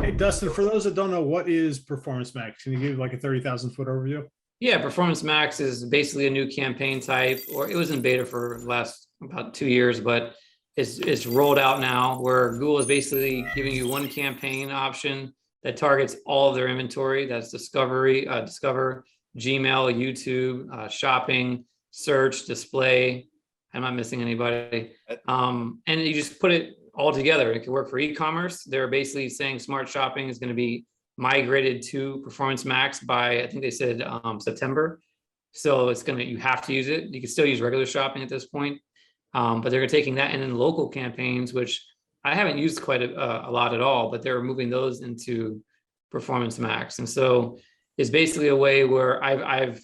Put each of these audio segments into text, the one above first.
Hey, Dustin, for those that don't know, what is Performance Max? Can you give like a 30,000 foot overview? Yeah, Performance Max is basically a new campaign type, or it was in beta for the last about 2 years, but it's rolled out now where Google is basically giving you one campaign option that targets all of their inventory. That's Discover, Gmail, YouTube, shopping, search, display. I'm not missing anybody. And you just put it all together. It can work for e-commerce. They're basically saying smart shopping is going to be migrated to Performance Max by, I think they said September. So you have to use it. You can still use regular shopping at this point, but they're taking that and then local campaigns, which I haven't used quite a lot at all, but they're moving those into Performance Max. And so it's basically a way where I've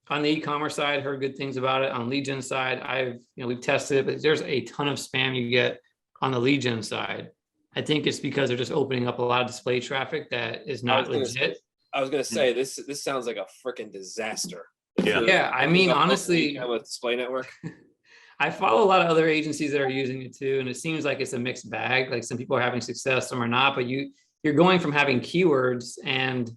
on the e-commerce side heard good things about it. On lead gen side, we've tested it, but there's a ton of spam you get on the lead gen side. I think it's because they're just opening up a lot of display traffic that is not legit. I was gonna say this sounds like a freaking disaster. Yeah. I mean, honestly, with display network. I follow a lot of other agencies that are using it too, and it seems like it's a mixed bag. Like some people are having success, some are not. But you're going from having keywords and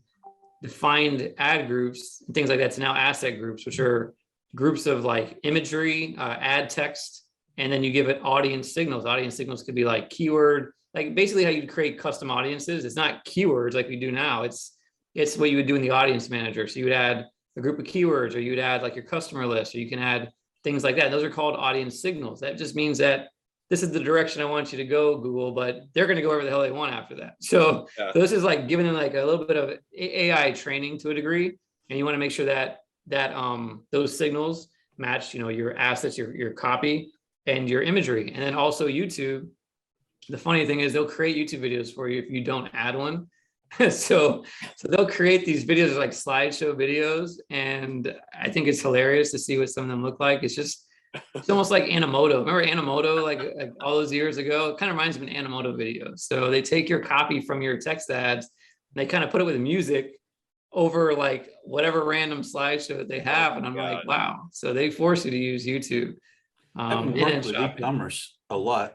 defined ad groups and things like that to now asset groups, which are groups of like imagery, ad text, and then you give it audience signals. Audience signals could be like keyword, like basically how you'd create custom audiences. It's not keywords like we do now. It's what you would do in the audience manager. So you would add a group of keywords, or you would add like your customer list, or you can add things like that. Those are called audience signals. That just means that this is the direction I want you to go, Google, but they're going to go wherever the hell they want after that. So this is like giving them like a little bit of AI training to a degree. And you want to make sure that those signals match, your assets, your copy and your imagery. And then also YouTube. The funny thing is they'll create YouTube videos for you if you don't add one. so they'll create these videos like slideshow videos. And I think it's hilarious to see what some of them look like. It's almost like Animoto. Remember Animoto, like all those years ago? It kind of reminds me of an Animoto video. So they take your copy from your text ads, and they kind of put it with music over like whatever random slideshow that they have. And I'm like, wow. So they force you to use YouTube. I've worked with e-commerce a lot.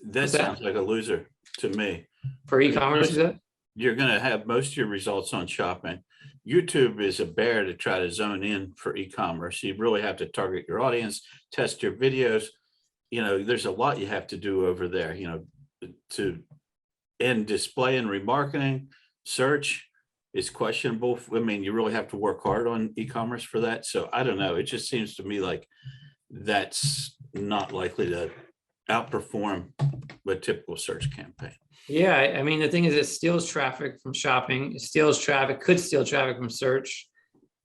That sounds like a loser to me. For e-commerce, is that? You're going to have most of your results on shopping. YouTube is a bear to try to zone in for e-commerce. You really have to target your audience, test your videos. There's a lot you have to do over there, and display and remarketing. Search is questionable. I mean, you really have to work hard on e-commerce for that. So I don't know. It just seems to me like that's not likely to outperform a typical search campaign. Yeah, I mean, the thing is, it steals traffic from shopping. It could steal traffic from search.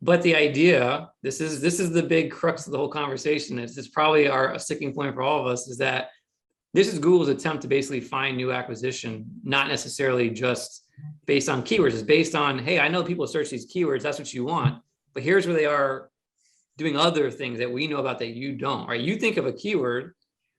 But the idea, this is the big crux of the whole conversation. It's probably a sticking point for all of us, is that this is Google's attempt to basically find new acquisition, not necessarily just based on keywords. It's based on, hey, I know people search these keywords. That's what you want. But here's where they are doing other things that we know about that you don't, right? You think of a keyword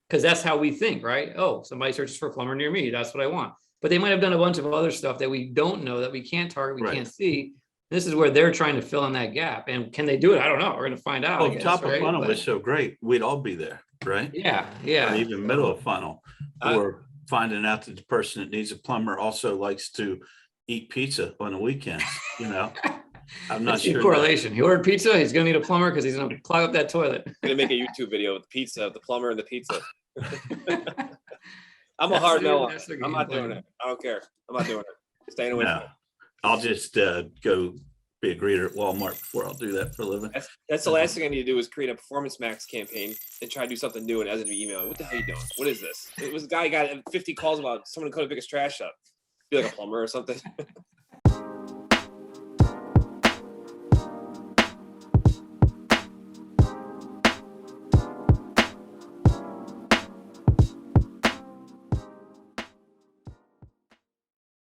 because that's how we think, right? Oh, somebody searches for plumber near me. That's what I want. But they might have done a bunch of other stuff that we don't know, that we can't target, we can't see. This is where they're trying to fill in that gap. And can they do it? I don't know. We're going to find out. Well, top of funnel was so great. We'd all be there, right? Yeah. Or even middle of funnel, or finding out that the person that needs a plumber also likes to eat pizza on the weekends. I'm not sure. Correlation. He ordered pizza. He's going to need a plumber because he's going to clog up that toilet. I'm going to make a YouTube video with pizza, the plumber and the pizza. I'm a hard no. I'm not doing it. I don't care. I'm not doing it. Staying away from it. I'll just go be a greeter at Walmart before I'll do that for a living. That's the last thing I need to do, is create a Performance Max campaign and try to do something new and as an email. What the hell are you doing? What is this? It was a guy got 50 calls about someone who cut the biggest trash up. Be like a plumber or something.